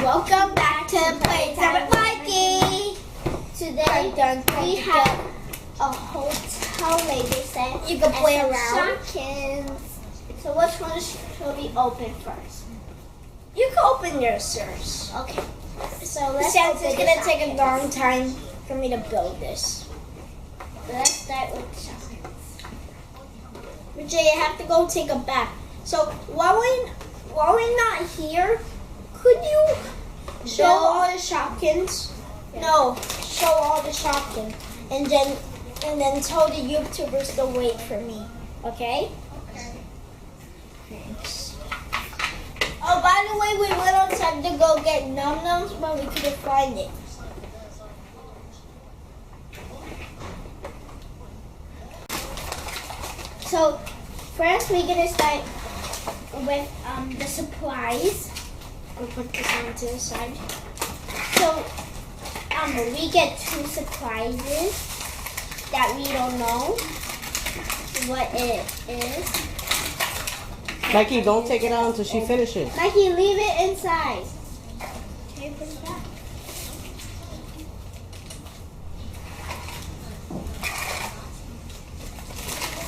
Welcome back to Bricktober Mikey. Today we have a hotel lady set. You can play around. Shopkins. So which one should we open first? You can open yours first. Okay. So let's Since open it's gonna take a long time for me to build this. Let's start with Shopkins. Jay, you have to go take a bath. So while we're not here, could you show all the Shopkins? Yeah. No, show all the Shopkins, and then tell the YouTubers to wait for me. Okay? Okay. Thanks. Oh, by the way, we went outside to go get num-nums, but we couldn't find it. So first we're gonna start with the supplies. We'll put this on to the side. So we get 2 surprises that we don't know what it is. Mikey, don't take it out until she finishes. Mikey, leave it inside. Can you put it back?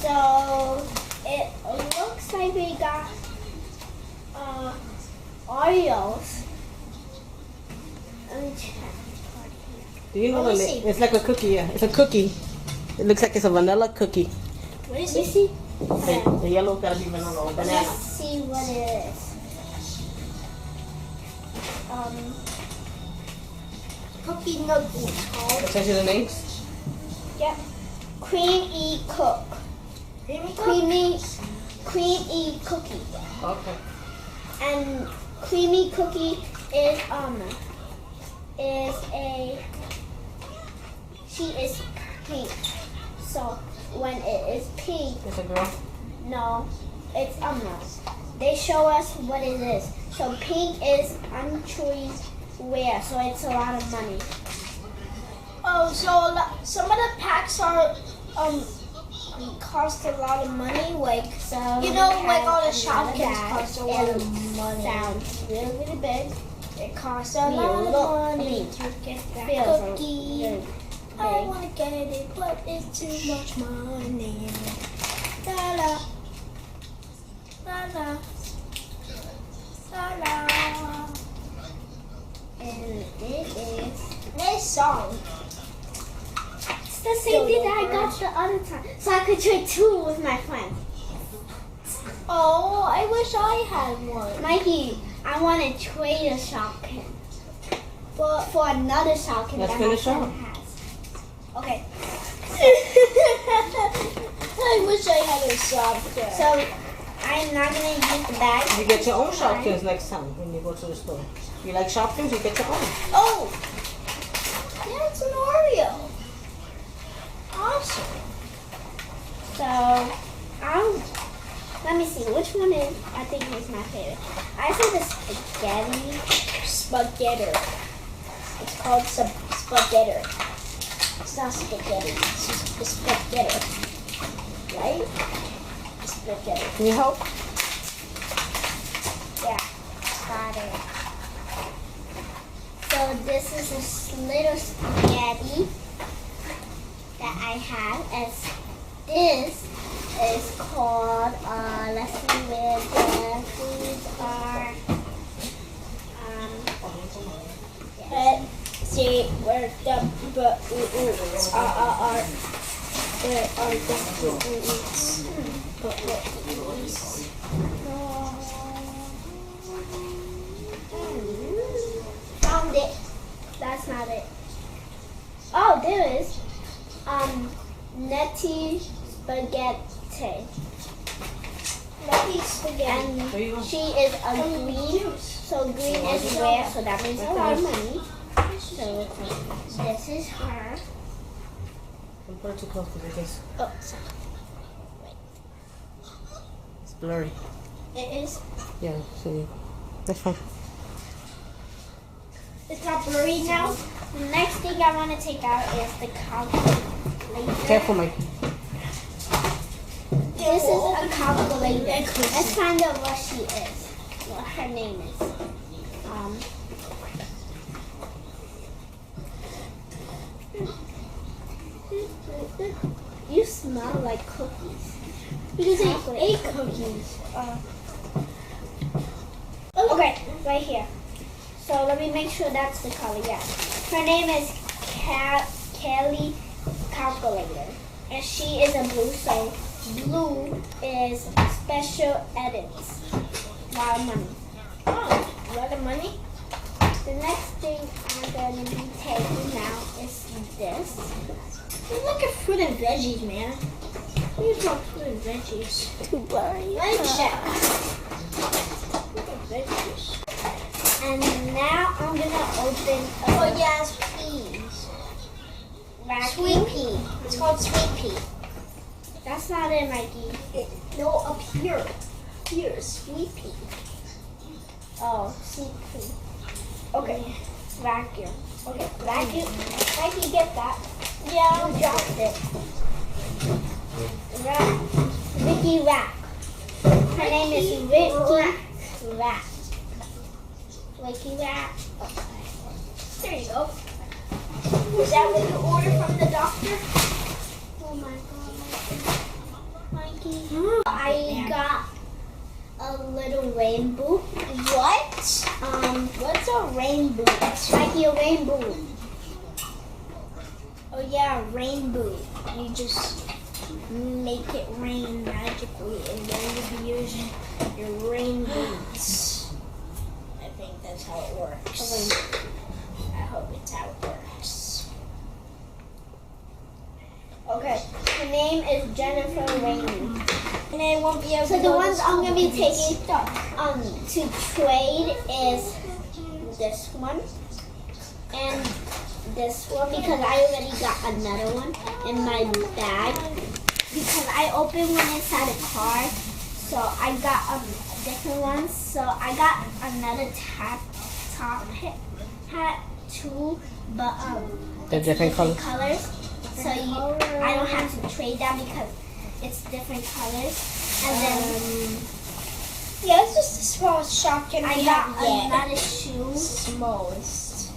So it looks like we got Oreos. Let me check. Do you know Let the me name? see. It's like a cookie, yeah. It's a cookie. It looks like it's a vanilla cookie. What is You it? see? The yellow gotta be vanilla or banana. Let's see what it is. Cookie nookie. It tells you the names? Yep. Creamy cook. Creamy cookie. Okay. And creamy cookie is she is pink. So when it is pink, It's a girl. no, it's they show us what it is. So pink is unsure where, so it's a lot of money. Oh, so some of the packs are cost a lot of money. Like So you know, we like all the have another Shopkins bag. cost a lot It of money. sounds really, really big. It costs a I mean, lot of look, money I mean, to get that feels cookie. really I big. want to get it, but it's too much money. La la. La la. La la. And it is. Nice song. It's the same thing that I got the other time. So I could trade 2 with my friend. Oh, I wish I had one. Mikey, I want to trade a Shopkin. For another Shopkin Let's that my finish friend up. has. Okay. I wish I had a Shopkin. So I'm not going to use the bag. You get your own Shopkins next time when you go to the store. You like Shopkins, you get your own. Oh, that's an Oreo. Awesome. So let me see. Which one is, I think is my favorite. I said the spaghetti. Spaghetti. It's called spaghetti. It's not spaghetti. It's just spaghetti. Right? Spaghetti. Can you help? Yeah, got it. So this is a little spaghetti that I have. As this is called. Let's see where the foods are. Let's see where the boots are. Where are the boots? Found it. That's not it. Oh, there is. Netty spaghetti. Maybe spaghetti. There you go. And she is a green. So green is rare, so that means a lot of money. So this is her. Don't put it too close because Oh, sorry. it's blurry. It is. Yeah, so that's fine. It's not blurry now. The next thing I want to take out is the calculator. Careful, Mikey. This is a calculator. That's kind of what she is. What her name is. smell like cookies. Because I ate cookies. Okay, right here. So let me make sure that's the color. Yeah. Her name is Kelly Calculator, and she is a blue. So blue is special edits. Lot of money. Oh, a lot of money. The next thing I'm going to be taking now is this. Look at fruit and veggies, man. Look at fruit and veggies. Too blurry. Let me check. Look at veggies. And now I'm gonna open Oh yes, peas. Sweet pea. It's called sweet pea. That's not it, Mikey. No, up here. Here, sweet pea. Oh, sweet pea. Okay. Vacuum. Okay, vacuum. Mikey, get that. Yeah, You dropped it. Rack. Vicky Rack. Her name is Vicky Rack. Vicky Rack. Okay. there you go. Is that what you ordered from the doctor? Oh my God, Mikey. I I got a little rainbow. What? What's a rainbow? Mikey, a rainbow. Oh yeah, rainbow. You just make it rain magically, and then you'll be using your rainbows. I think that's how it works. I hope it's how it works. Okay, her name is Jennifer Rainey. And I won't be able So to the go ones to I'm gonna be school. taking to trade is this one and this one because I already got another one in my bag because I opened one inside a car, so I got different ones. So I got another top hat too, but The different colors. colors. So I don't have to trade that because it's different colors. And then Yeah, it's just the smallest shotgun I we got have yet. another shoe. Smallest.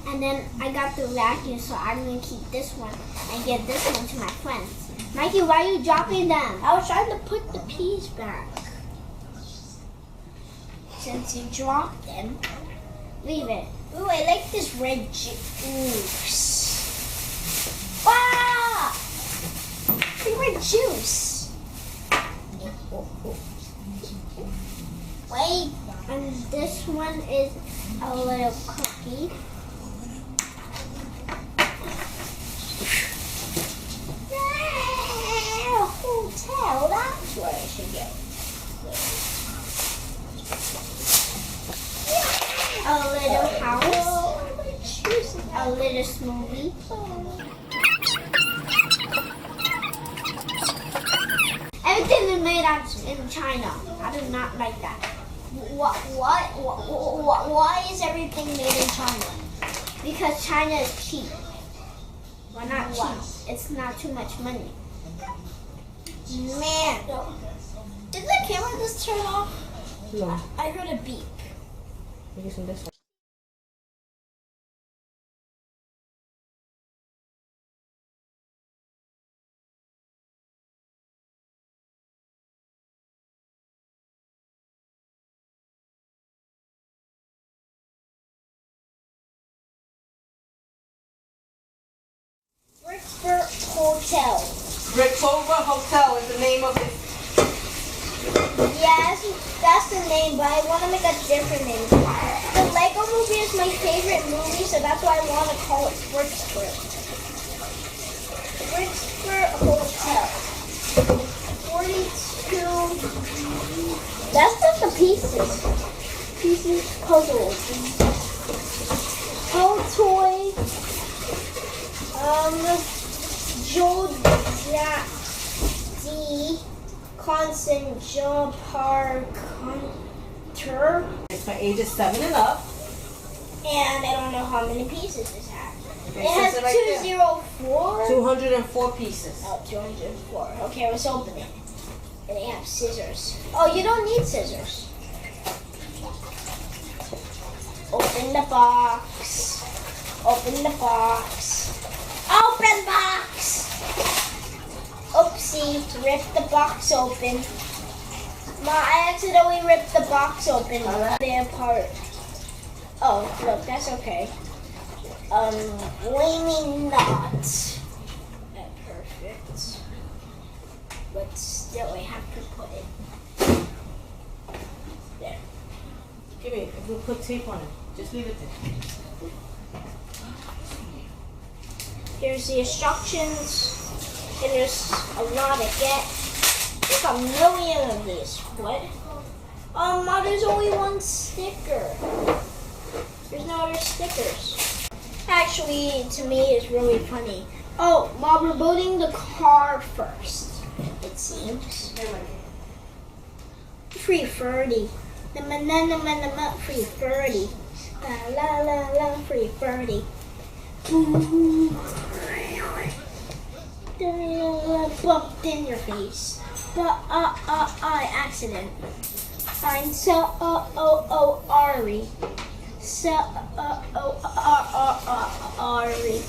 And then I got the vacuum, so I'm gonna keep this one and give this one to my friends. Mikey, why are you dropping them? I was trying to put the peas back. Since you dropped them. Leave it. Ooh, I like this red juice. Wow! The red juice. Wait, and this one is a little cookie. Hotel, that's where I should go. A little house. A little smoothie. Everything is made out in China. I do not like that. Why is everything made in China? Because China is cheap. Well, not Wow. cheap. It's not too much money. Man. Did the camera just turn off? No, I heard a beep. we're using this one. Bricktober Hotel. Bricktober Hotel is the name of it. Yes, that's the name, but I want to make a different name. The Lego movie is my favorite movie, so that's why I want to call it Bricktober. Bricktober Hotel. 42. That's just the pieces. Pieces puzzle. Whole toy. Joe Jack D. Constant Job Hunter. It's for ages 7 and up. And I don't know how many pieces this has. Okay, It has says it right there. 204. 204 pieces. Oh, 204. Okay, let's open it. And they have scissors. Oh, you don't need scissors. Open the box. Open the box. Open box! Oops. Oopsie, ripped the box open. Ma, I accidentally ripped the box open. The part. Oh, look, that's okay. Flaming not. Perfect. But still, I have to put it there. Give me, we'll put tape on it. Just leave it there. Here's the instructions. And there's a lot to get. There's a million of these. What? Ma, there's only one sticker. There's no other stickers. Actually, to me, it's really funny. Oh, Ma, we're building the car first, it seems. 330. Free 30. La la la, free 30. Bumped in your face. But accident. I'm so Ari. So Ari.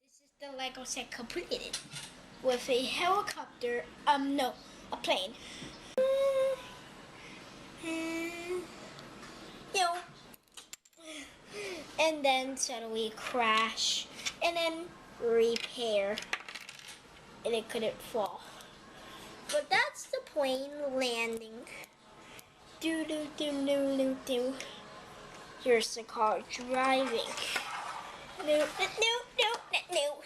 This is the Lego set completed with a helicopter. No, a plane. And then suddenly crash, and then repair, and it couldn't fall. But that's the plane landing. Do do do do do do. Here's the car driving. No, no, no, no, no.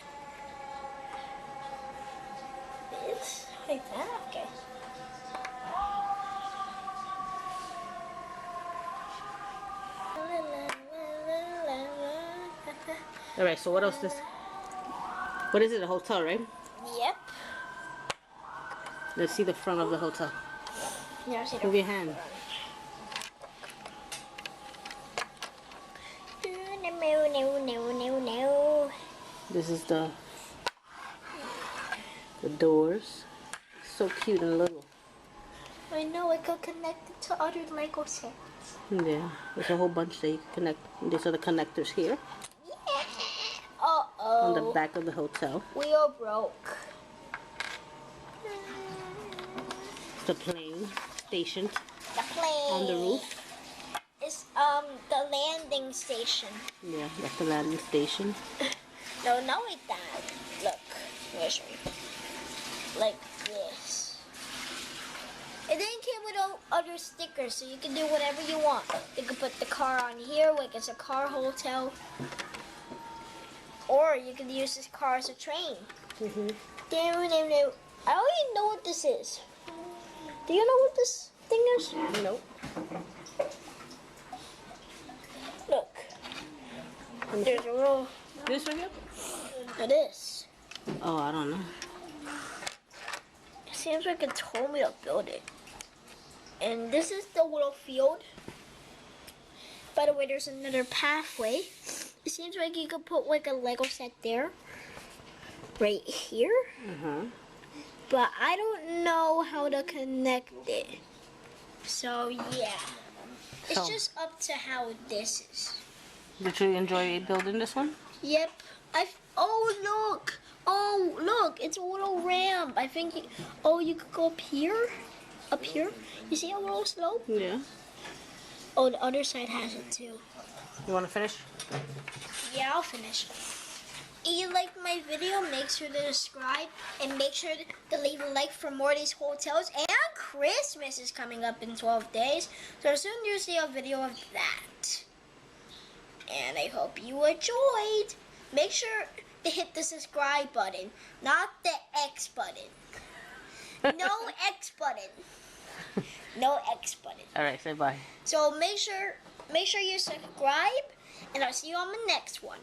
It's like that, okay. All right. So what else? What is it? A hotel, right? Yep. Let's see the front of the hotel. Now see Move your hand. No. This is the doors. So cute and little. I know, I could connect it to other Lego sets. Yeah, there's a whole bunch that you can connect. These are the connectors here on the back of the hotel. We are broke. The plane stationed The plane. on the roof. It's the landing station. Yeah, that's the landing station. No, not like that. Look, let me show you. Like this. It then came with other stickers, so you can do whatever you want. You can put the car on here, like it's a car hotel. Or you can use this car as a train. I don't even know what this is. Do you know what this thing is? Nope. Look. There's a roll. This right here? It is. Oh, I don't know. It seems like it told me to build it. And this is the little field. By the way, there's another pathway. It seems like you could put like a Lego set there. Right here. But I don't know how to connect it. So yeah. It's just up to how this is. Did you enjoy building this one? Yep. Oh look. Oh look. It's a little ramp. I think. You could go up here. Up here. You see a little slope? Yeah. Oh, the other side has it too. You want to finish? Yeah, I'll finish. If you liked my video, make sure to subscribe and make sure to leave a like for more of these hotels. And Christmas is coming up in 12 days, so soon you'll see a video of that. And I hope you enjoyed. Make sure to hit the subscribe button, not the X button. No X button. No X button. All right, say bye. So make sure you subscribe, and I'll see you on the next one.